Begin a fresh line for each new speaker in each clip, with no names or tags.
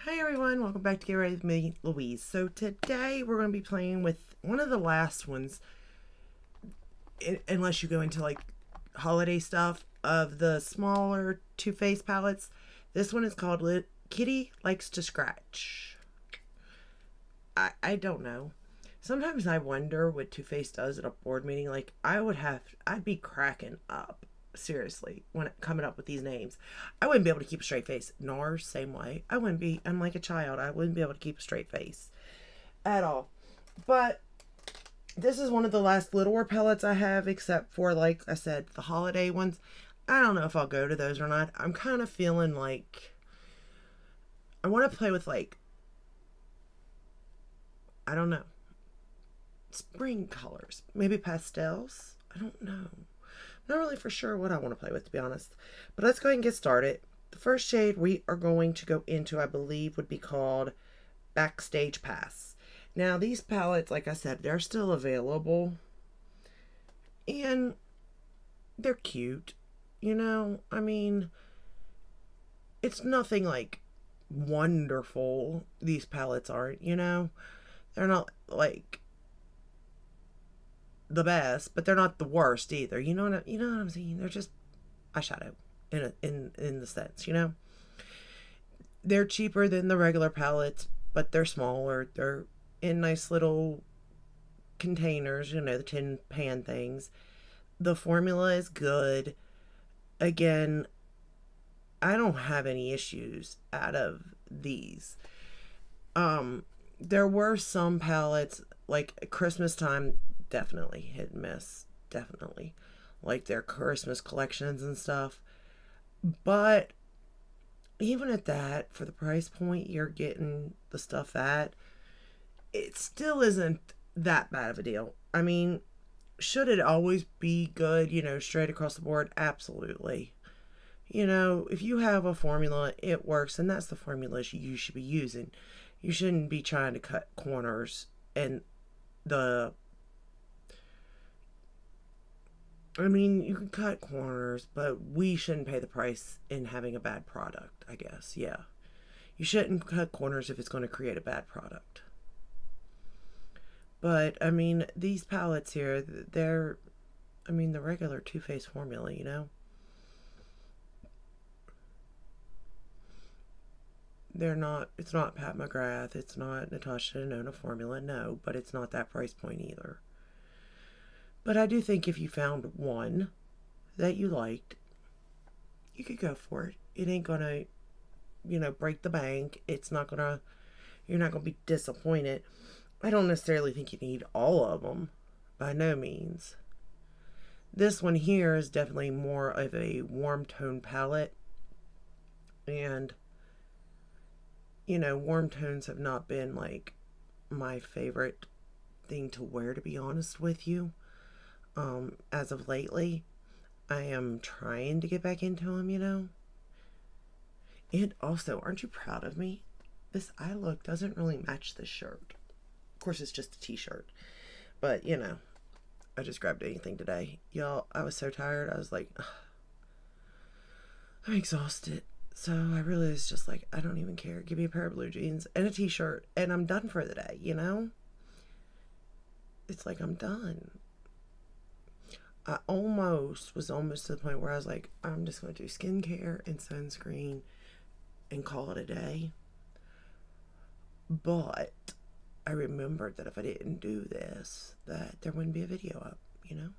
Hi everyone, welcome back to Get Ready with me, Louise. So today we're going to be playing with one of the last ones, unless you go into like holiday stuff, of the smaller Too Faced palettes. This one is called Kitty Likes to Scratch. I don't know. Sometimes I wonder what Too Faced does at a board meeting. Like I'd be cracking up. Seriously, when coming up with these names, I wouldn't be able to keep a straight face. NARS, same way. I wouldn't be. I'm like a child. I wouldn't be able to keep a straight face at all. But this is one of the last littler pellets I have, except for, like I said, the holiday ones. I don't know if I'll go to those or not. I'm kind of feeling like I want to play with, like, I don't know, spring colors, maybe pastels. I don't know. Not really for sure what I want to play with, to be honest. But let's go ahead and get started. The first shade we are going to go into, I believe, would be called Backstage Pass. Now, these palettes, like I said, they're still available. And they're cute. You know, I mean, it's nothing like wonderful. These palettes aren't, you know. They're not like the best, but they're not the worst either. You know what I'm saying? They're just eyeshadow in the sense, you know. They're cheaper than the regular palettes, but they're smaller. They're in nice little containers, you know, the tin pan things. The formula is good. Again, I don't have any issues out of these. There were some palettes like Christmas time, definitely hit and miss, definitely, like their Christmas collections and stuff. But even at that, for the price point you're getting the stuff at, it still isn't that bad of a deal. I mean, should it always be good, you know, straight across the board? Absolutely. You know, if you have a formula, it works, and that's the formula you should be using. You shouldn't be trying to cut corners and the I mean, you can cut corners, but we shouldn't pay the price in having a bad product, I guess. Yeah. You shouldn't cut corners if it's going to create a bad product. But, I mean, these palettes here, they're, I mean, the regular Too Faced formula, you know? They're not, it's not Pat McGrath, it's not Natasha Denona formula, no, but it's not that price point either. But I do think if you found one that you liked, you could go for it. It ain't gonna, you know, break the bank. It's not gonna, you're not gonna be disappointed. I don't necessarily think you need all of them, by no means. This one here is definitely more of a warm tone palette. And, you know, warm tones have not been like my favorite thing to wear, to be honest with you. As of lately, I am trying to get back into them, you know. And also, aren't you proud of me? This eye look doesn't really match this shirt. Of course, it's just a t-shirt. But, you know, I just grabbed anything today. Y'all, I was so tired. I was like, ugh, I'm exhausted. So I really was just like, I don't even care. Give me a pair of blue jeans and a t-shirt, and I'm done for the day, you know? It's like I'm done. I was almost to the point where I was like, I'm just going to do skincare and sunscreen and call it a day. But I remembered that if I didn't do this, that there wouldn't be a video up, you know?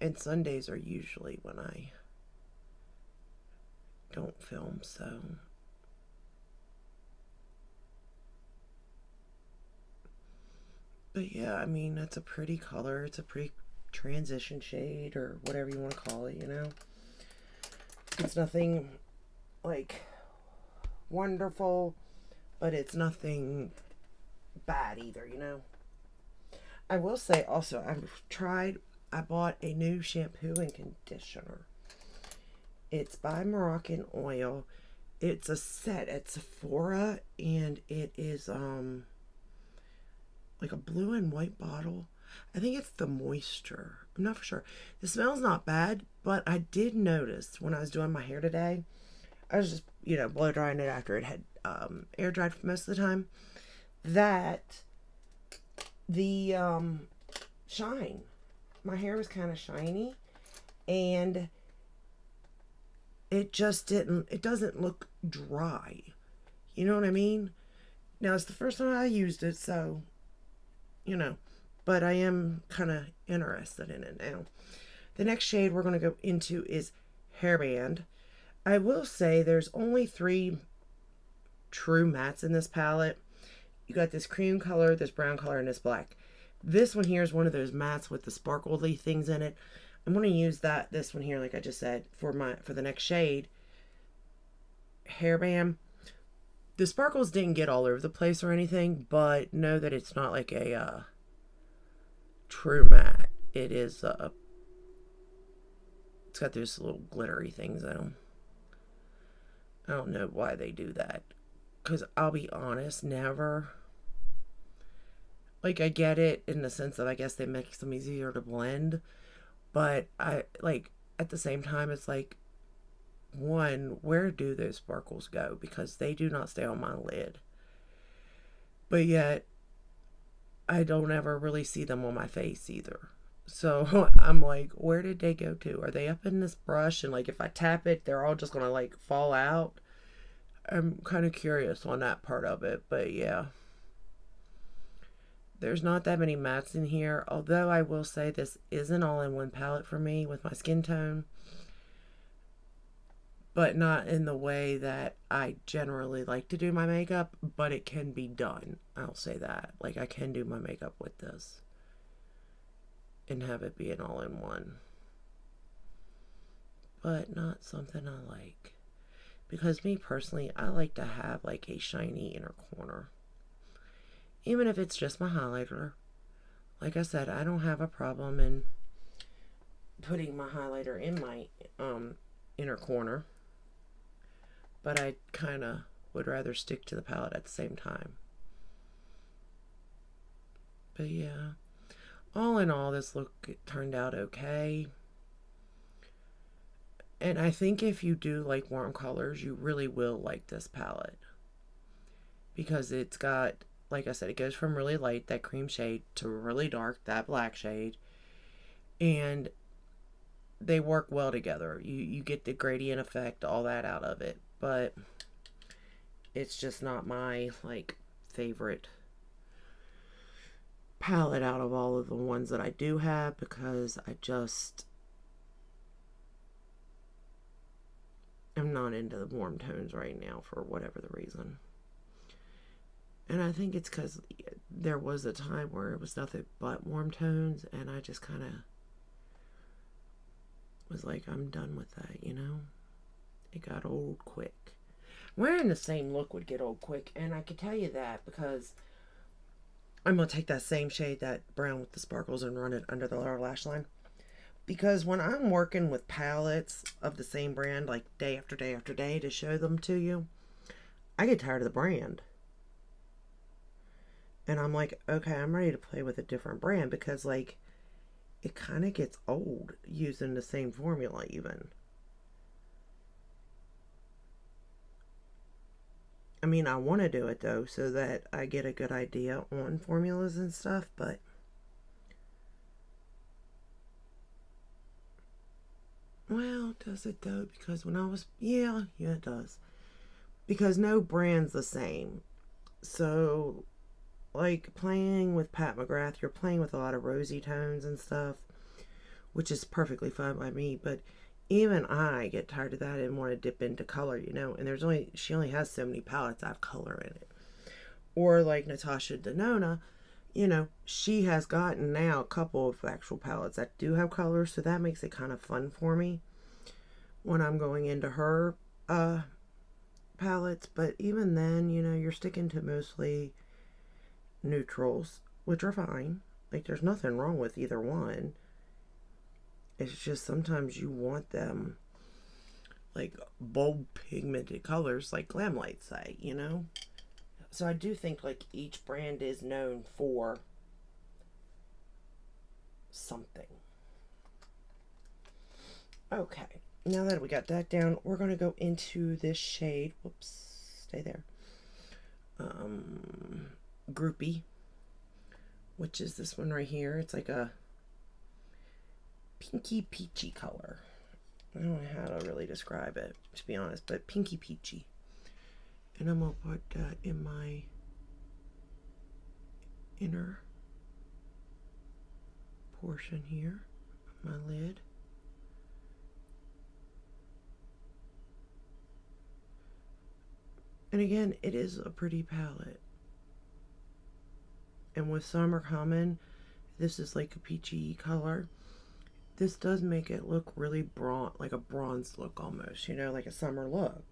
And Sundays are usually when I don't film, so but yeah, I mean, it's a pretty color. It's a pretty transition shade or whatever you want to call it, you know? It's nothing like wonderful, but it's nothing bad either, you know? I will say also, I bought a new shampoo and conditioner. It's by Moroccan Oil. It's a set at Sephora, and it is, like a blue and white bottle. I think it's the moisture. I'm not for sure. The smell's not bad, but I did notice when I was doing my hair today, I was just, you know, blow drying it after it had air dried for most of the time, that the shine, my hair was kind of shiny, and it just didn't, it doesn't look dry. You know what I mean? Now, it's the first time I used it, so, you know, but I am kind of interested in it now. The next shade we're going to go into is Hairband. I will say there's only 3 true mattes in this palette. You got this cream color, this brown color, and this black. This one here is one of those mattes with the sparkly things in it. I'm going to use this one here, like I just said, for the next shade, Hairband. The sparkles didn't get all over the place or anything, but know that it's not like a true matte. It is, it's got those little glittery things in them. I don't know why they do that. Because I'll be honest, never. Like, I get it in the sense that I guess they make them easier to blend. But at the same time, it's like, one, where do those sparkles go? Because they do not stay on my lid. But yet, I don't ever really see them on my face either. So I'm like, where did they go to? Are they up in this brush? And like, if I tap it, they're all just going to like fall out. I'm kind of curious on that part of it. But yeah. There's not that many mattes in here. Although I will say this is an all-in-one palette for me with my skin tone. But not in the way that I generally like to do my makeup. But it can be done. I'll say that. Like, I can do my makeup with this. And have it be an all-in-one. But not something I like. Because me personally, I like to have like a shiny inner corner. Even if it's just my highlighter. Like I said, I don't have a problem in putting my highlighter in my inner corner. But I kind of would rather stick to the palette at the same time. But yeah. All in all, this look turned out okay. And I think if you do like warm colors, you really will like this palette. Because it's got, like I said, it goes from really light, that cream shade, to really dark, that black shade. And they work well together. You get the gradient effect, all that out of it. But it's just not my, like, favorite palette out of all of the ones that I do have, because I'm not into the warm tones right now for whatever the reason. And I think it's because there was a time where it was nothing but warm tones, and I just kind of was like, I'm done with that, you know? It got old quick. Wearing the same look would get old quick, and I can tell you that because I'm going to take that same shade, that brown with the sparkles, and run it under the lower lash line. Because when I'm working with palettes of the same brand, like day after day after day to show them to you, I get tired of the brand. And I'm like, okay, I'm ready to play with a different brand, because like, it kind of gets old using the same formula even. I mean, I want to do it though, so that I get a good idea on formulas and stuff, but well, does it though? Because when I was, yeah, it does. Because no brand's the same. So, like, playing with Pat McGrath, you're playing with a lot of rosy tones and stuff, which is perfectly fine by me, but even I get tired of that and want to dip into color, you know, and she only has so many palettes that have color in it. Or like Natasha Denona, you know, she has gotten now a couple of actual palettes that do have color, so that makes it kind of fun for me when I'm going into her palettes. But even then, you know, you're sticking to mostly neutrals, which are fine. Like, there's nothing wrong with either one. It's just sometimes you want them like bold pigmented colors, like Glamlite say, you know? So I do think like each brand is known for something. Okay, now that we got that down, we're going to go into this shade. Whoops, stay there. Groupie, which is this one right here. It's like a pinky peachy color. I don't know how to really describe it, to be honest, but pinky peachy. And I'm going to put that in my inner portion here, my lid. And again, it is a pretty palette. And with summer coming, this is like a peachy color. This does make it look really like a bronze look almost, you know, like a summer look.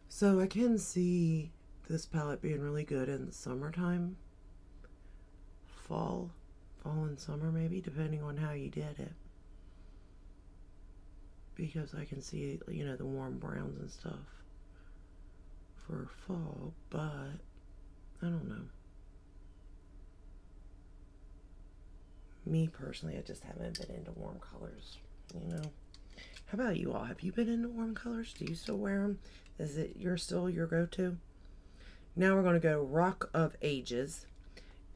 So I can see this palette being really good in the summertime. Fall and summer maybe, depending on how you did it. Because I can see, you know, the warm browns and stuff for fall, but I don't know. Me personally, I just haven't been into warm colors, you know. How about you all? Have you been into warm colors? Do you still wear them? Is it still your go-to? Now we're going to go Rock of Ages,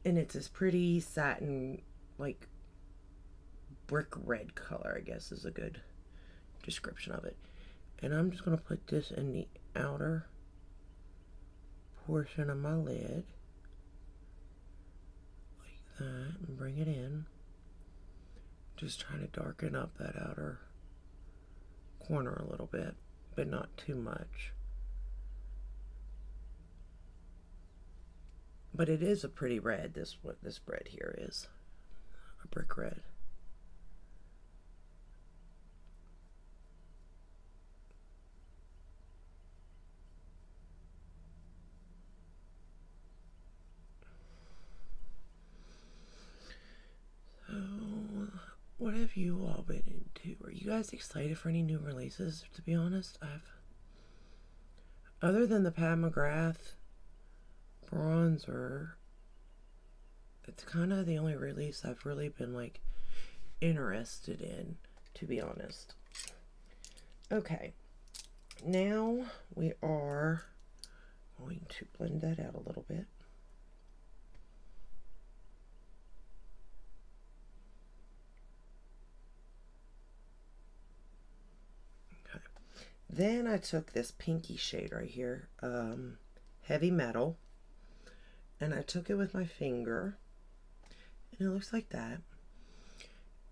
and it's this pretty satin, like brick red color, I guess is a good description of it. And I'm just going to put this in the outer portion of my lid, like that, and bring it in. Just trying to darken up that outer corner a little bit, but not too much. But it is a pretty red, what this red here is. A brick red. So, what have you all been into? Are you guys excited for any new releases? To be honest, other than the Pat McGrath bronzer, it's kind of the only release I've really been like interested in, to be honest. Okay, now we are going to blend that out a little bit. Okay, then I took this pinky shade right here, Heavy Metal, and I took it with my finger, and it looks like that.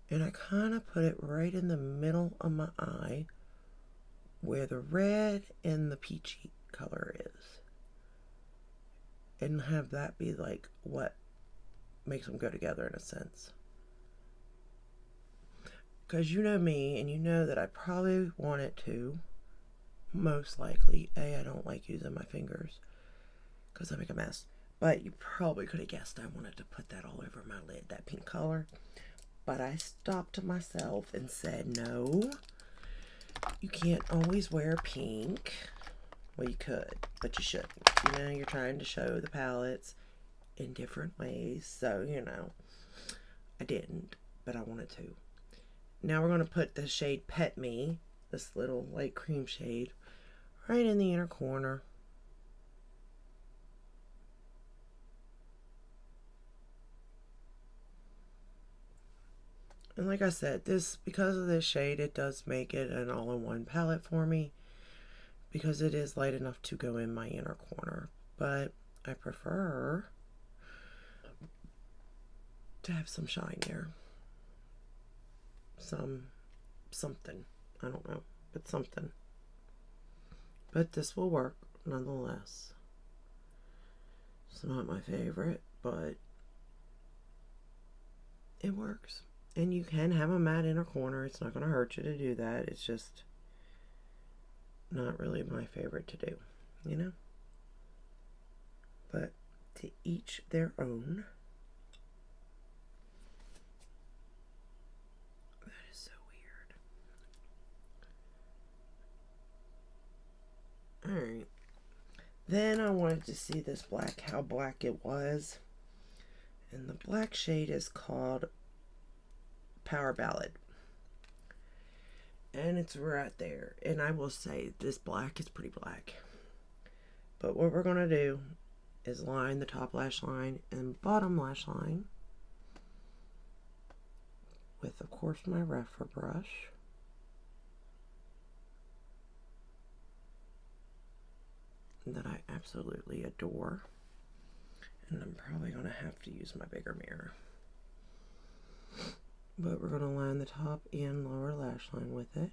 And I kind of put it right in the middle of my eye where the red and the peachy color is. And have that be like what makes them go together in a sense. Because you know me, and you know that I probably want it to. Most likely. I don't like using my fingers because I make a mess. But you probably could have guessed I wanted to put that all over my lid, that pink color. But I stopped myself and said, no, you can't always wear pink. Well, you could, but you shouldn't. You know, you're trying to show the palettes in different ways. So, you know, I didn't, but I wanted to. Now we're going to put the shade Pet Me, this little light cream shade, right in the inner corner. And like I said, because of this shade, it does make it an all-in-one palette for me, because it is light enough to go in my inner corner. But I prefer to have some shine there. Something. I don't know, but something. But this will work nonetheless. It's not my favorite, but it works. And you can have a matte inner corner. It's not going to hurt you to do that. It's just not really my favorite to do, you know? But to each their own. That is so weird. Alright. Then I wanted to see this black, how black it was. And the black shade is called Power Ballad. And it's right there. And I will say this black is pretty black. But what we're going to do is line the top lash line and bottom lash line with, of course, my Rephr brush. That I absolutely adore. And I'm probably going to have to use my bigger mirror. But we're going to line the top and lower lash line with it.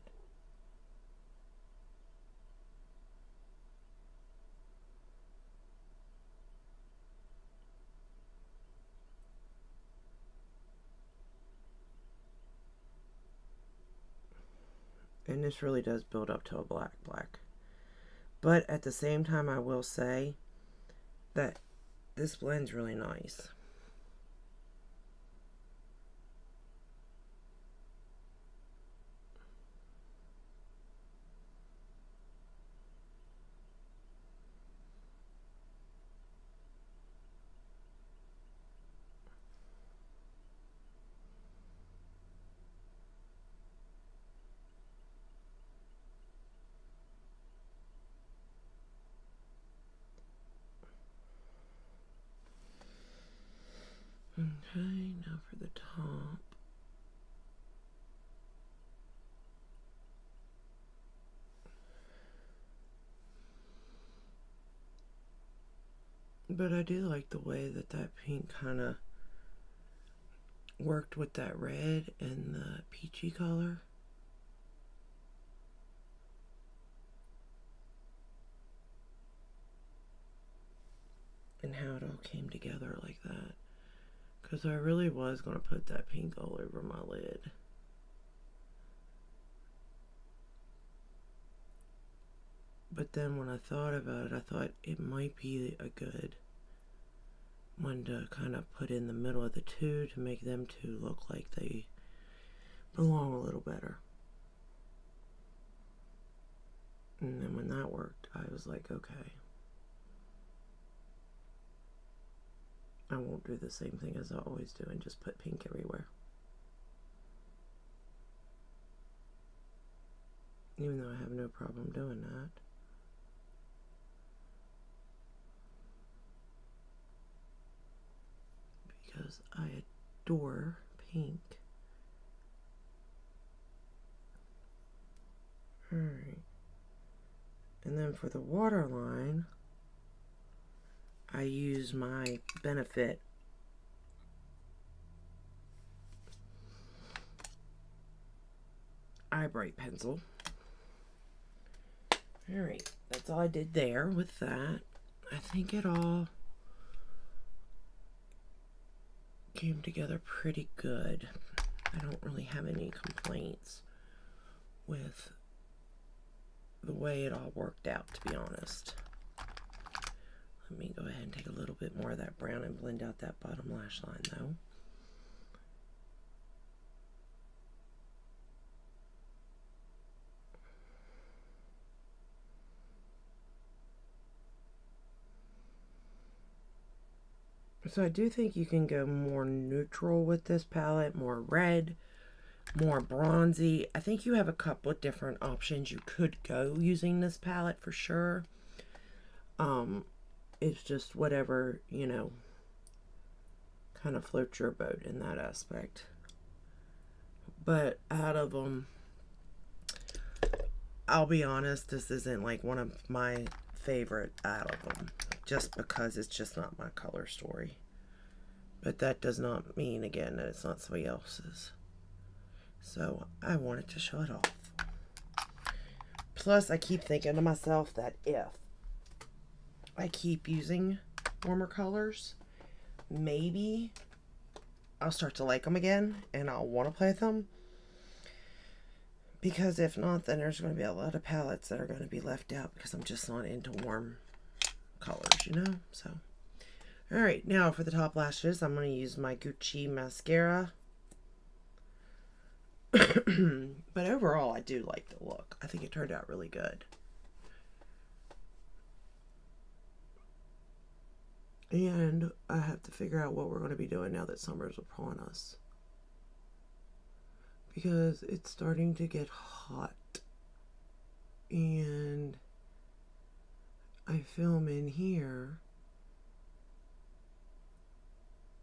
And this really does build up to a black. But at the same time, I will say that this blends really nice. Okay, now for the top. But I do like the way that that pink kind of worked with that red and the peachy color. And how it all came together like that. Because I really was going to put that pink all over my lid. But then when I thought about it, I thought it might be a good one to kind of put in the middle of the two to make them two look like they belong a little better. And then when that worked, I was like, okay. I won't do the same thing as I always do and just put pink everywhere. Even though I have no problem doing that. Because I adore pink. Alright. And then for the waterline, I use my Benefit Eye Bright pencil. Alright, that's all I did there with that. I think it all came together pretty good. I don't really have any complaints with the way it all worked out, to be honest. Let me go ahead and take a little bit more of that brown and blend out that bottom lash line, though. So I do think you can go more neutral with this palette, more red, more bronzy. I think you have a couple of different options you could go using this palette for sure. It's just whatever, you know, kind of floats your boat in that aspect. But out of them, I'll be honest, this isn't like one of my favorite out of them, just because it's just not my color story. But that does not mean, again, that it's not somebody else's. So I wanted to show it off. Plus, I keep thinking to myself that if I keep using warmer colors, maybe I'll start to like them again and I'll want to play with them. Because if not, then there's going to be a lot of palettes that are going to be left out because I'm just not into warm colors, you know? So, alright, now for the top lashes, I'm going to use my Gucci mascara. But overall, I do like the look. I think it turned out really good. And I have to figure out what we're going to be doing now that summer's upon us. because it's starting to get hot. And I film in here,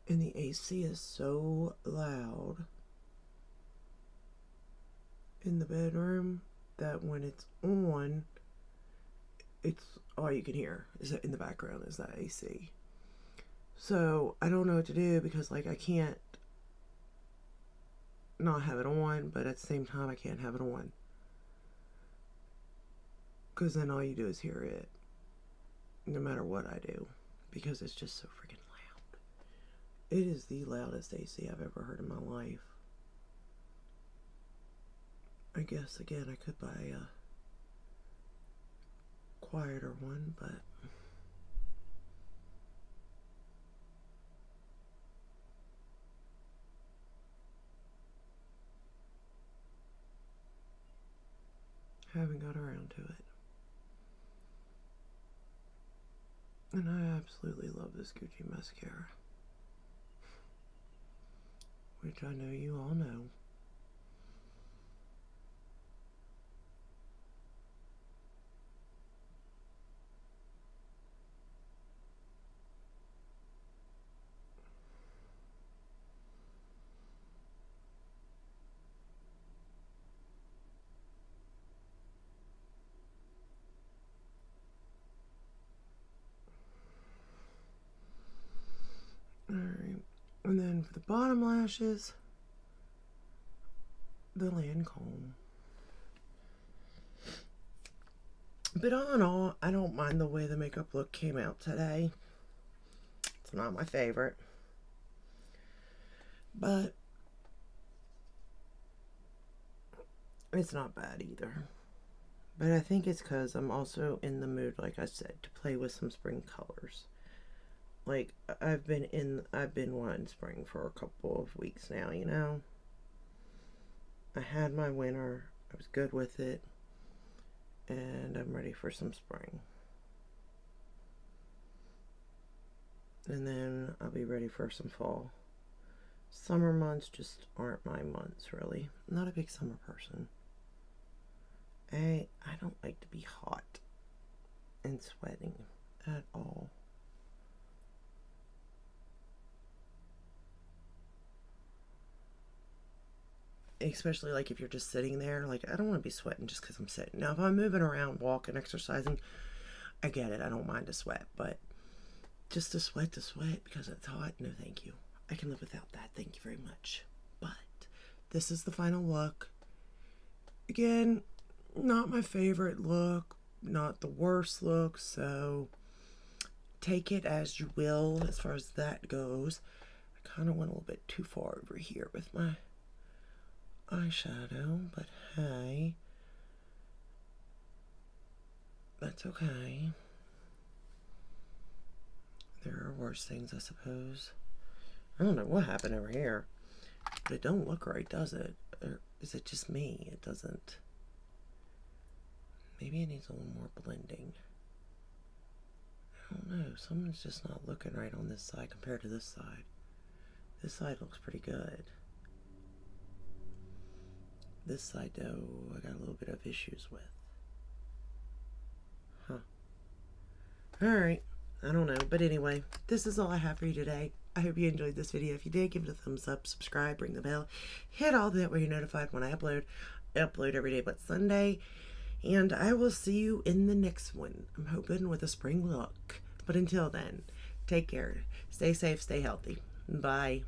and the AC is so loud in the bedroom that when it's on, it's all you can hear is in the background is that AC. So I don't know what to do, because like I can't not have it on, but at the same time I can't have it on, because then all you do is hear it no matter what I do, because it's just so freaking loud. It is the loudest AC I've ever heard in my life. I guess again I could buy a quieter one, but haven't got around to it. And I absolutely love this Gucci mascara, which I know you all know. Alright, and then for the bottom lashes, the Lancome. But all in all, I don't mind the way the makeup look came out today. It's not my favorite, but it's not bad either. But I think it's because I'm also in the mood, like I said, to play with some spring colors. Like, I've been wanting spring for a couple of weeks now, you know? I had my winter, I was good with it, and I'm ready for some spring. And then I'll be ready for some fall. Summer months just aren't my months, really. I'm not a big summer person. I don't like to be hot and sweating at all. Especially like if you're just sitting there, like I don't want to be sweating just because I'm sitting. Now if I'm moving around, walking, exercising, I get it, I don't mind to sweat, but just to sweat because it's hot, no thank you. I can live without that, thank you very much. But this is the final look. Again, not my favorite look, not the worst look, so take it as you will as far as that goes. I kind of went a little bit too far over here with my eyeshadow, but hey, that's okay. There are worse things, I suppose. I don't know what happened over here, but it don't look right, does it? Or is it just me? It doesn't. Maybe it needs a little more blending. I don't know. Something's just not looking right on this side compared to this side. This side looks pretty good. This side, though, I got a little bit of issues with. Alright, I don't know. But anyway, this is all I have for you today. I hope you enjoyed this video. If you did, give it a thumbs up, subscribe, ring the bell, hit all that where you're notified when I upload. I upload every day but Sunday. And I will see you in the next one. I'm hoping with a spring look. But until then, take care. Stay safe, stay healthy. Bye.